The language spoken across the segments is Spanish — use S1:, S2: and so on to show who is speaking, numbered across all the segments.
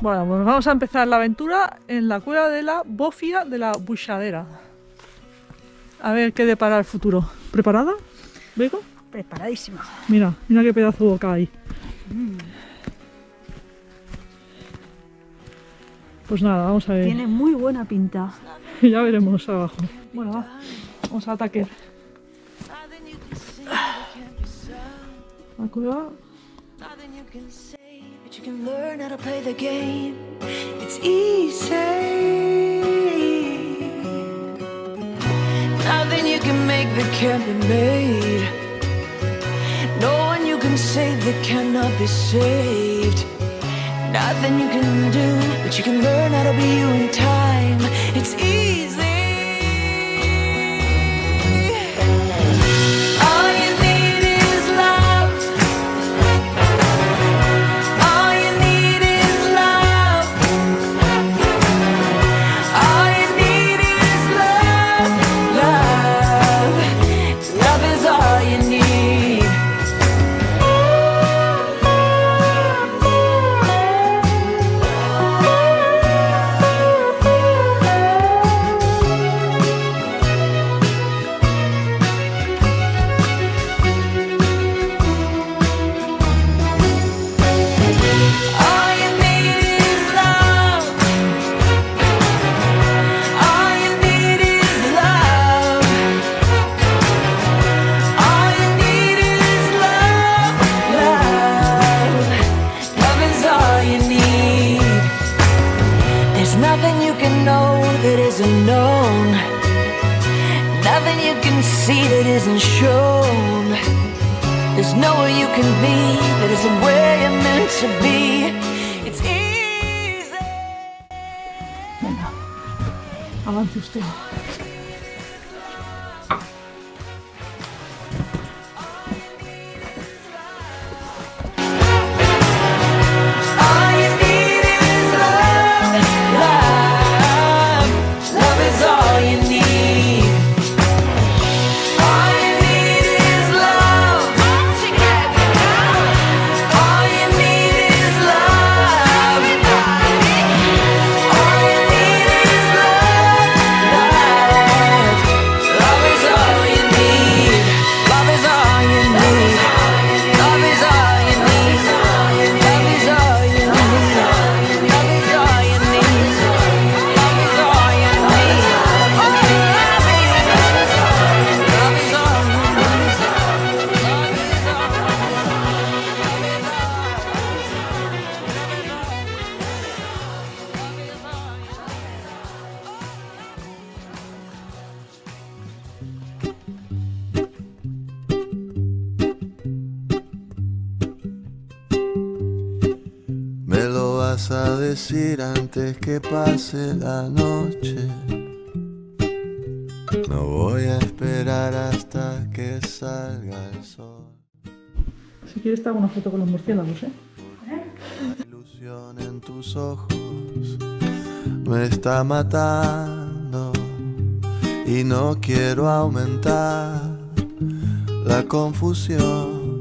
S1: Bueno, pues vamos a empezar la aventura en la cueva de la Bofia de la Buixadera. A ver qué depara el futuro. ¿Preparada, Bego?
S2: Preparadísima.
S1: Mira, mira qué pedazo de boca hay. Pues nada, vamos a ver.
S2: Tiene muy buena pinta.
S1: Ya veremos abajo. Bueno, va. Vamos a ataque. La cueva.
S3: But you can learn how to play the game. It's easy. Nothing you can make that can't be made. No one you can save that cannot be saved. Nothing you can do, but you can learn how to be you in time. It's easy. Nothing you can know that isn't known. Nothing you can see that isn't shown. There's nowhere you can be that isn't where you're meant to be. It's easy.
S1: Venga, avance usted.
S4: Me lo vas a decir antes que pase la noche. No voy a esperar hasta que salga el sol.
S1: Si quieres te hago una foto con los murciélagos, ¿eh?
S4: La ilusión en tus ojos me está matando y no quiero aumentar la confusión.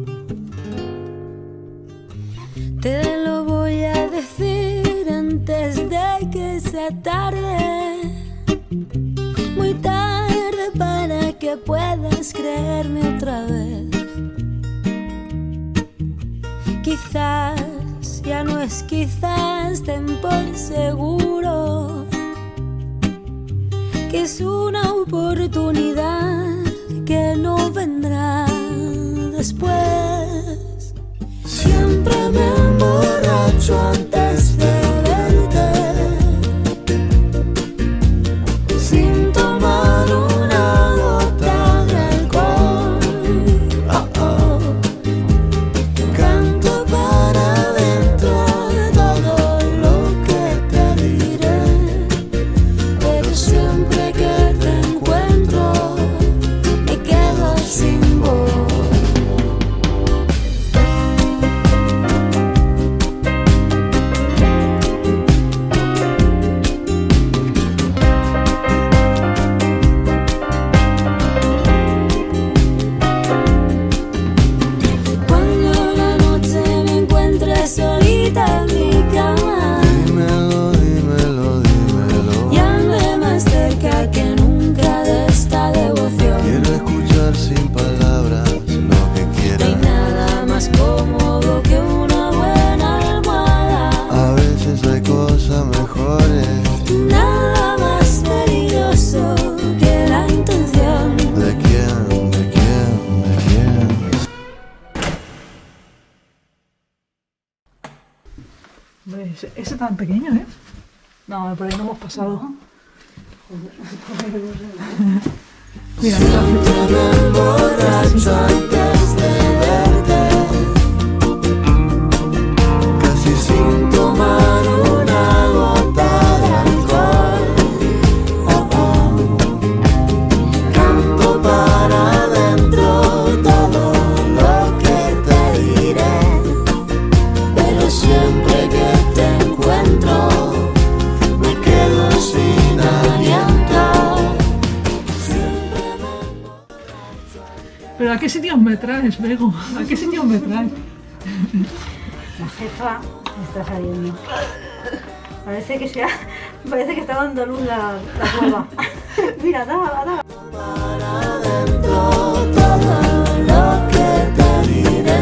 S3: Te lo voy a decir antes de que sea tarde, muy tarde para que puedas creerme otra vez. Quizás, ya no es quizás, ten por seguro que es una oportunidad que no vendrá después. Siempre me emborracho antes de verte, sin tomar una gota de alcohol. Canto para adentro de todo lo que te diré, pero siempre que te encuentro me quedo sin voz.
S1: Ese tan pequeño, ¿eh? No, por ahí no hemos pasado. Mira,
S4: Borracho antes de verte, casi sin tomar una gota de alcohol. Canto para adentro todo lo que te diré, pero siempre que te encuentro me quedo sin aliento.
S1: ¿pero a qué sitios me traes, Bego? ¿A qué sitios me traes?
S2: La jefa está saliendo. Parece que está dando luz la cueva. Mira, da.
S4: Para adentro todo lo que te diré,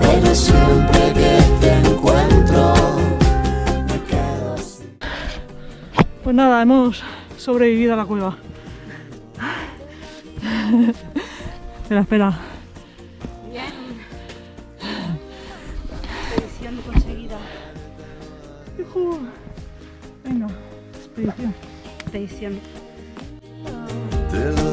S4: pero siempre que te encuentro me quedo sin.
S1: Pues nada, hemos sobrevivido a la cueva. Espera.
S2: Bien. Expedición conseguida.
S1: Hijo. Venga, expedición.
S2: Expedición.
S4: Te lo